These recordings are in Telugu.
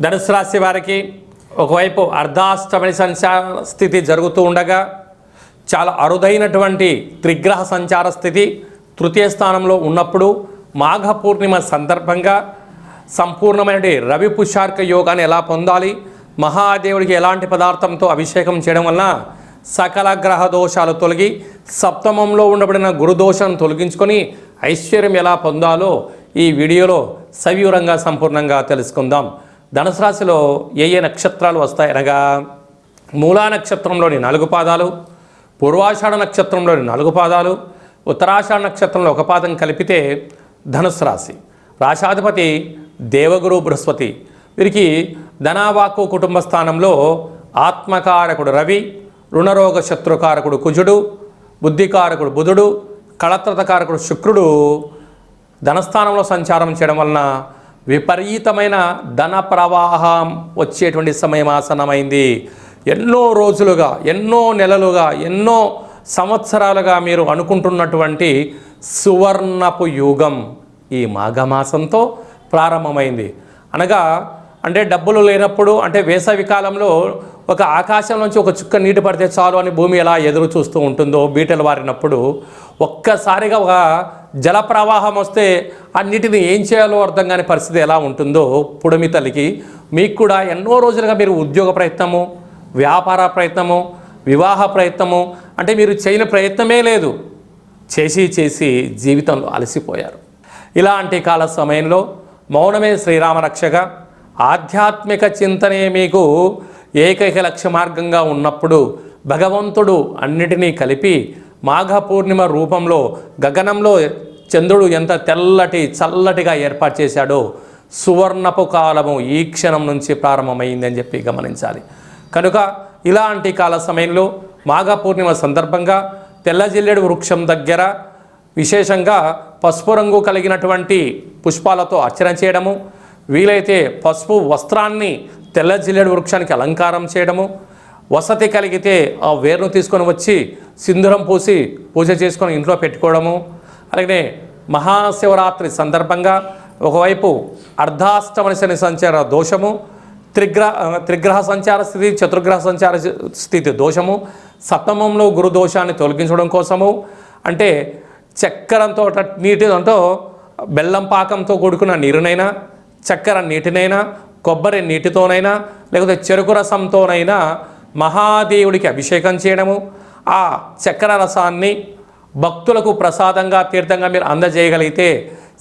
ధనుసు రాశి వారికి ఒకవైపు అర్ధాష్టమని సంచార స్థితి జరుగుతూ ఉండగా చాలా అరుదైనటువంటి త్రిగ్రహ సంచార స్థితి తృతీయ స్థానంలో ఉన్నప్పుడు మాఘ పూర్ణిమ సందర్భంగా సంపూర్ణమైన రవి పుష్యార్క యోగాన్ని ఎలా పొందాలి, మహాదేవుడికి ఎలాంటి పదార్థంతో అభిషేకం చేయడం వలన సకల గ్రహ దోషాలు తొలగి సప్తమంలో ఉండబడిన గురుదోషం తొలగించుకొని ఐశ్వర్యం ఎలా పొందాలో ఈ వీడియోలో సవివరంగా సంపూర్ణంగా తెలుసుకుందాం. ధనుసు రాశిలో ఏ ఏ నక్షత్రాలు వస్తాయనగా మూలా నక్షత్రంలోని 4 పాదాలు, పూర్వాషాఢ నక్షత్రంలోని 4 పాదాలు, ఉత్తరాషాఢ నక్షత్రంలో 1 పాదం కలిపితే ధనుసు రాశి. రాశాధిపతి దేవగురు బృహస్పతి. వీరికి ధనావాకు కుటుంబ స్థానంలో ఆత్మకారకుడు రవి, రుణరోగ శత్రుకారకుడు కుజుడు, బుద్ధికారకుడు బుధుడు, కళత్రతకారకుడు శుక్రుడు ధనస్థానంలో సంచారం చేయడం వలన విపరీతమైన ధన ప్రవాహం వచ్చేటువంటి సమయం ఆసన్నమైంది. ఎన్నో రోజులుగా, ఎన్నో నెలలుగా, ఎన్నో సంవత్సరాలుగా మీరు అనుకుంటున్నటువంటి సువర్ణపు యుగం ఈ మాఘమాసంతో ప్రారంభమైంది. అనగా అంటే డబ్బులు లేనప్పుడు, అంటే వేసవి కాలంలో ఒక ఆకాశం నుంచి ఒక చుక్క నీటి పడితే చాలు అని భూమి ఎలా ఎదురు చూస్తూ ఉంటుందో బీటలు వారినప్పుడు ఒక్కసారిగా ఒక జల ప్రవాహం వస్తే ఆ నీటిని ఏం చేయాలో అర్థం కాని పరిస్థితి ఎలా ఉంటుందో పుడమి తల్లికి మీకు కూడా ఎన్నో రోజులుగా మీరు ఉద్యోగ ప్రయత్నము, వ్యాపార ప్రయత్నము, వివాహ ప్రయత్నము, అంటే మీరు చేయని ప్రయత్నమే లేదు, చేసి జీవితంలో అలసిపోయారు. ఇలాంటి కాల సమయంలో మౌనమే శ్రీరామ రక్షగా, ఆధ్యాత్మిక చింతనే మీకు ఏకైక లక్ష్య మార్గంగా ఉన్నప్పుడు భగవంతుడు అన్నిటినీ కలిపి మాఘ పూర్ణిమ రూపంలో గగనంలో చంద్రుడు ఎంత చల్లటిగా ఏర్పాటు చేశాడో సువర్ణపు కాలము ఈ క్షణం నుంచి ప్రారంభమైందని చెప్పి గమనించాలి. కనుక ఇలాంటి కాల సమయంలో మాఘ పూర్ణిమ సందర్భంగా తెల్ల జిల్లేడు వృక్షం దగ్గర విశేషంగా పసుపు రంగు కలిగినటువంటి పుష్పాలతో అర్చన చేయడము, వీలైతే పసుపు వస్త్రాన్ని తెల్ల జిల్లేడు వృక్షానికి అలంకారం చేయడము, వసతి కలిగితే ఆ వేరును తీసుకొని వచ్చి సింధూరం పూసి పూజ చేసుకొని ఇంట్లో పెట్టుకోవడము. అలాగే మహాశివరాత్రి సందర్భంగా ఒకవైపు అర్ధాష్టమని శని సంచార దోషము, త్రిగ్రహ సంచార స్థితి, చతుర్గ్రహ సంచార స్థితి దోషము, సప్తమంలో గురు దోషాన్ని తొలగించడం కోసము, అంటే చక్కెరంతో నీటితో బెల్లం పాకంతో కూడుకున్న నీరునైనా, చక్కెర నీటినైనా, కొబ్బరి నీటితోనైనా, లేకపోతే చెరుకు రసంతోనైనా మహాదేవుడికి అభిషేకం చేయడము, ఆ చక్కెర రసాన్ని భక్తులకు ప్రసాదంగా తీర్థంగా మీరు అందజేయగలిగితే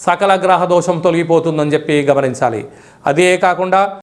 సకల గ్రహ దోషం తొలగిపోతుందని చెప్పి గమనించాలి. అదే కాకుండా